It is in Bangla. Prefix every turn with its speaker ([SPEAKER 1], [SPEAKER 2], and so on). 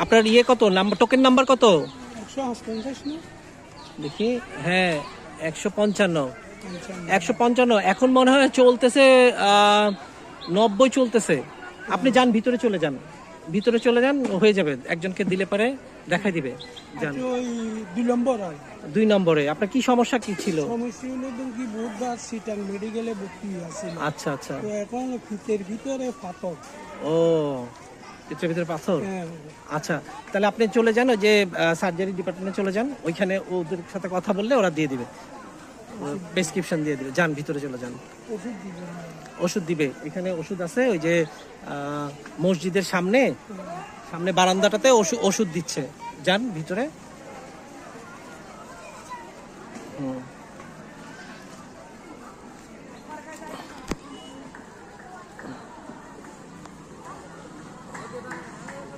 [SPEAKER 1] আপনার ইয়ে কত নাম্বার, টোকেন নাম্বার কত
[SPEAKER 2] 158 না
[SPEAKER 1] দেখি? হ্যাঁ 155।
[SPEAKER 2] 55
[SPEAKER 1] 155 এখন মনে হয় চলতেছে 90 চলতেছে। আপনি যান ভিতরে চলে যান, ভিতরে চলে যান, হয়ে যাবে। একজনকে দিলে পারে দেখাই দিবে। যান
[SPEAKER 2] আচ্ছা, ওই 2 নম্বর হয়
[SPEAKER 1] 2 নম্বরে। আপনার কি সমস্যা কি ছিল?
[SPEAKER 2] সমস্যা হলো তো কি বুধবার সিটাং মেডিকেলে ভর্তি আছে।
[SPEAKER 1] আচ্ছা আচ্ছা।
[SPEAKER 2] তো এখন ফিতের ভিতরে পাথর।
[SPEAKER 1] ও ভিতরে ভিতরে পাথর।
[SPEAKER 2] হ্যাঁ,
[SPEAKER 1] আচ্ছা তাহলে আপনি চলে যান ওই যে সার্জারি ডিপার্টমেন্টে চলে যান, ওইখানে ওদের সাথে কথা বললে ওরা দিয়ে দিবে, প্রেসক্রিপশন দিয়ে দিবে। যান ভিতরে চলে যান,
[SPEAKER 2] ওষুধ দিবে না।
[SPEAKER 1] ওষুধ দিবে। এখানে ওষুধ আছে ওই যে মসজিদের সামনে, সামনে বারান্দাটাতে ওষুধ দিচ্ছে। যান ভিতরে। হুম